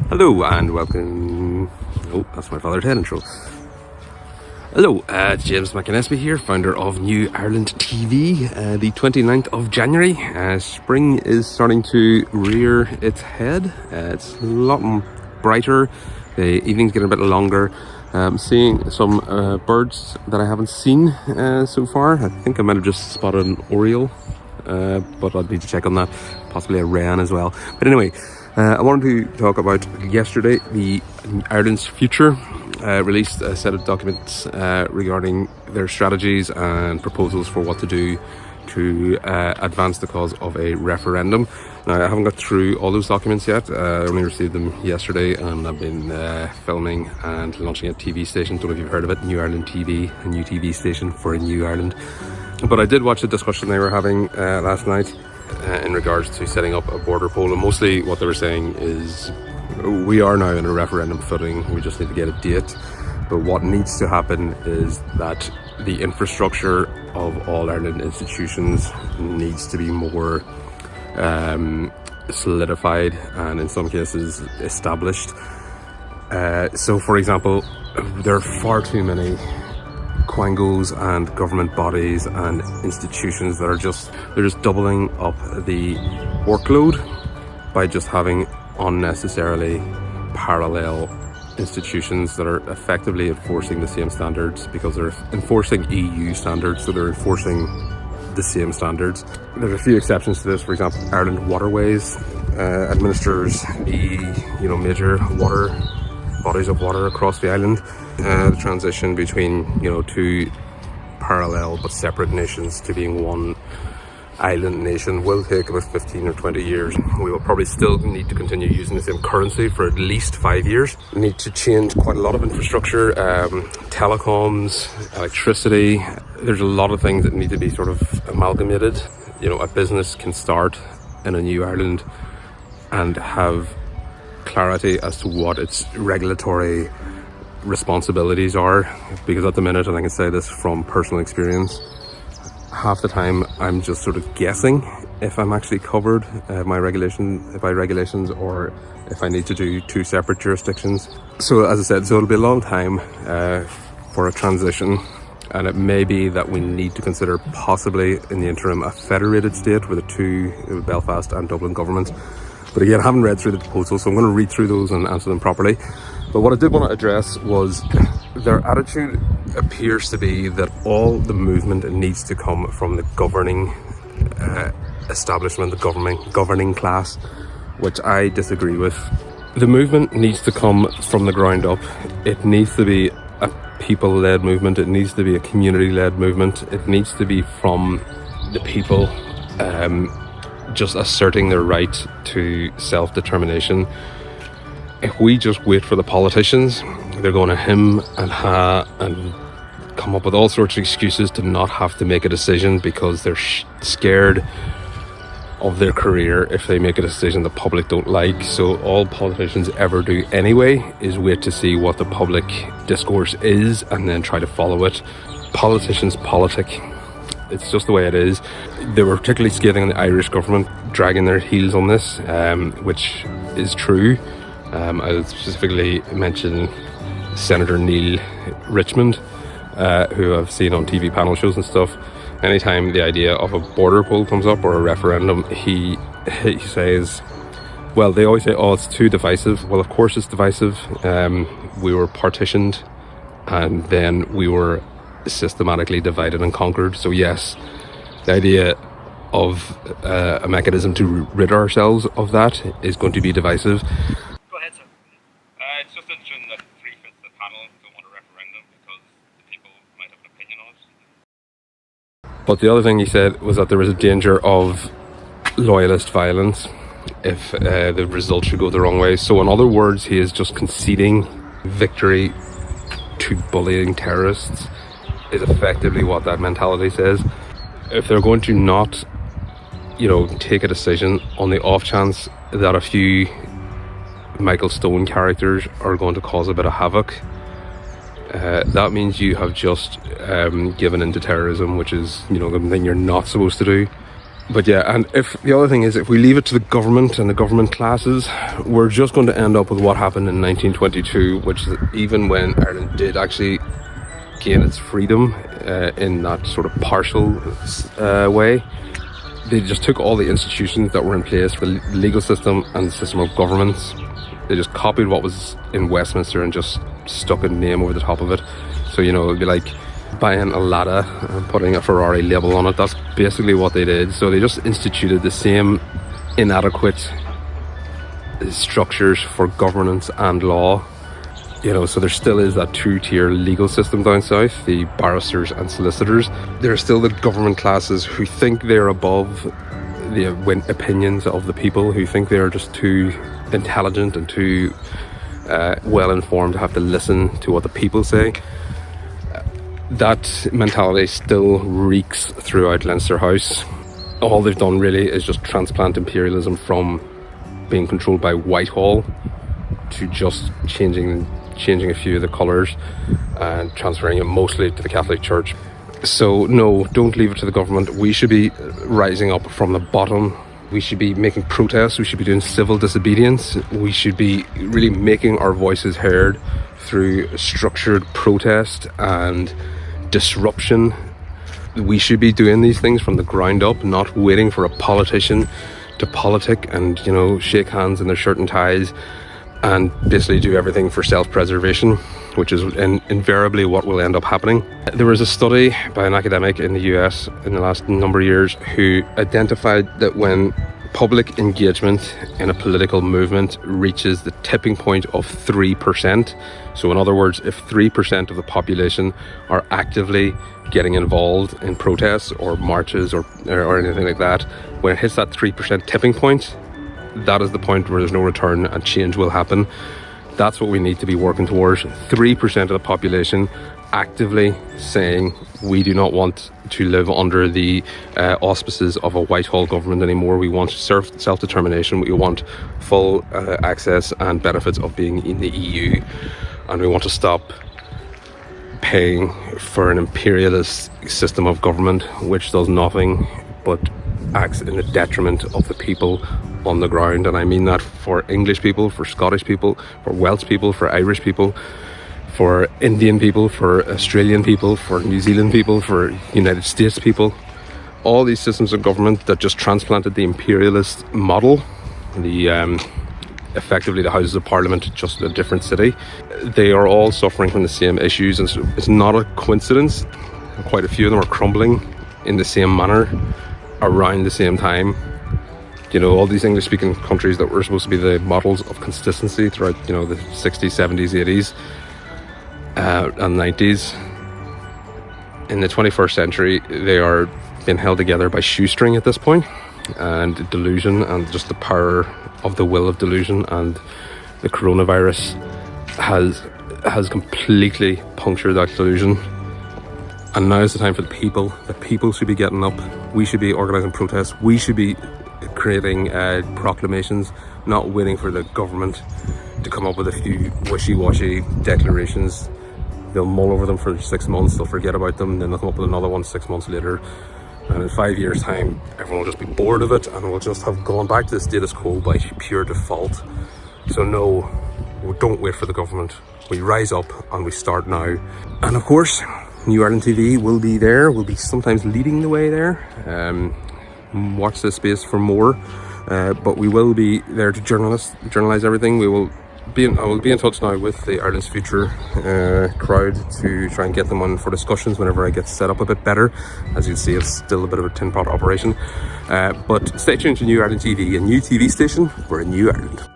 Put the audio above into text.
Hello and welcome. Oh, that's my father's head intro. Hello, it's James McInnesby here, founder of New Ireland TV. The 29th of January, spring is starting to rear its head. It's a lot brighter. The evening's getting a bit longer. Seeing some birds that I haven't seen so far. I think I might have just spotted an oriole, but I'd need to check on that. Possibly a wren as well. But anyway, I wanted to talk about yesterday. The Ireland's Future released a set of documents regarding their strategies and proposals for what to do to advance the cause of a referendum. Now, I haven't got through all those documents yet. I only received them yesterday, and I've been filming and launching a TV station. Don't know if you've heard of it, New Ireland TV, a new TV station for a New Ireland. But I did watch the discussion they were having last night in regards to setting up a border poll, and mostly what they were saying is we are now in a referendum footing. We just need to get a date. But what needs to happen is that the infrastructure of all Ireland institutions needs to be more solidified and in some cases established. So for example, there are far too many quangos and government bodies and institutions that are just doubling up the workload by just having unnecessarily parallel institutions that are effectively enforcing the same standards, because they're enforcing EU standards, so they're enforcing the same standards. There's a few exceptions to this. For example, Ireland Waterways administers the major water bodies of water across the island. The transition between two parallel but separate nations to being one island nation will take about 15 or 20 years. We will probably still need to continue using the same currency for at least 5 years. We need to change quite a lot of infrastructure, telecoms, electricity. There's a lot of things that need to be sort of amalgamated. A business can start in a New Ireland and have clarity as to what its regulatory responsibilities are, because at the minute, and I can say this from personal experience, half the time I'm just sort of guessing if I'm actually covered by regulations or if I need to do two separate jurisdictions. So as I said, it'll be a long time for a transition, and it may be that we need to consider possibly in the interim a federated state with the two Belfast and Dublin governments. But again, I haven't read through the proposals, so I'm going to read through those and answer them properly. But what I did want to address was their attitude appears to be that all the movement needs to come from the governing establishment, the governing class, which I disagree with. The movement needs to come from the ground up. It needs to be a people-led movement. It needs to be a community-led movement. It needs to be from the people just asserting their right to self-determination. If we just wait for the politicians, they're going to hem and ha and come up with all sorts of excuses to not have to make a decision because they're scared of their career if they make a decision the public don't like. So all politicians ever do anyway is wait to see what the public discourse is and then try to follow it. Politicians politic. It's just the way it is. They were particularly scathing on the Irish government dragging their heels on this, which is true. I would specifically mention Senator Neil Richmond, who I've seen on TV panel shows and stuff. Anytime the idea of a border poll comes up or a referendum, he says, well, they always say, oh, it's too divisive. Well, of course it's divisive. We were partitioned and then we were systematically divided and conquered. So yes, the idea of a mechanism to rid ourselves of that is going to be divisive. Go ahead, sir. It's just interesting that 3/5 of the panel don't want a referendum because the people might have an opinion on it. But the other thing he said was that there was a danger of loyalist violence if the result should go the wrong way. So in other words, he is just conceding victory to bullying terrorists is effectively what that mentality says. If they're going to not, take a decision on the off chance that a few Michael Stone characters are going to cause a bit of havoc, that means you have just given into terrorism, which is, the thing you're not supposed to do. But yeah, and if the other thing is, if we leave it to the government and the government classes, we're just going to end up with what happened in 1922, which is even when Ireland did actually gain its freedom in that sort of partial way, they just took all the institutions that were in place, the legal system and the system of governments. They just copied what was in Westminster and just stuck a name over the top of it. So, you know, it'd be like buying a Lada and putting a Ferrari label on it. That's basically what they did. So they just instituted the same inadequate structures for governance and law. You know, so there still is that two-tier legal system down south, the barristers and solicitors. There are still the government classes who think they're above the opinions of the people, who think they're just too intelligent and too well-informed to have to listen to what the people say. That mentality still reeks throughout Leinster House. All they've done really is just transplant imperialism from being controlled by Whitehall to just changing a few of the colours and transferring it mostly to the Catholic Church. So no, don't leave it to the government. We should be rising up from the bottom. We should be making protests. We should be doing civil disobedience. We should be really making our voices heard through structured protest and disruption. We should be doing these things from the ground up, not waiting for a politician to politic and, you know, shake hands in their shirt and ties and basically do everything for self-preservation, which is invariably what will end up happening. There was a study by an academic in the US in the last number of years who identified that when public engagement in a political movement reaches the tipping point of 3%, so in other words, if 3% of the population are actively getting involved in protests or marches or anything like that, when it hits that 3% tipping point, that is the point where there's no return and change will happen. That's what we need to be working towards. 3% of the population actively saying we do not want to live under the auspices of a Whitehall government anymore. We want self-determination. We want full access and benefits of being in the EU, and we want to stop paying for an imperialist system of government which does nothing but acts in the detriment of the people on the ground. And I mean that for English people, for Scottish people, for Welsh people, for Irish people, for Indian people, for Australian people, for New Zealand people, for United States people. All these systems of government that just transplanted the imperialist model, effectively the Houses of Parliament, just a different city. They are all suffering from the same issues, and it's not a coincidence. Quite a few of them are crumbling in the same manner around the same time. You know, all these English-speaking countries that were supposed to be the models of consistency throughout, you know, the 60s, 70s, 80s and 90s. In the 21st century, they are being held together by shoestring at this point, and delusion, and just the power of the will of delusion. And the coronavirus has completely punctured that delusion. And now is the time for the people. The people should be getting up. We should be organising protests. We should be creating proclamations, not waiting for the government to come up with a few wishy-washy declarations. They'll mull over them for 6 months, they'll forget about them, then they'll come up with another one 6 months later. And in 5 years' time, everyone will just be bored of it, and we'll just have gone back to the status quo by pure default. So no, don't wait for the government. We rise up and we start now. And of course, New Ireland TV will be there. We'll be sometimes leading the way there. Watch this space for more. But we will be there to journalise everything. I will be in touch now with the Ireland's Future crowd to try and get them on for discussions whenever I get set up a bit better. As you can see, it's still a bit of a tin pot operation. But stay tuned to New Ireland TV, a new TV station for a new Ireland.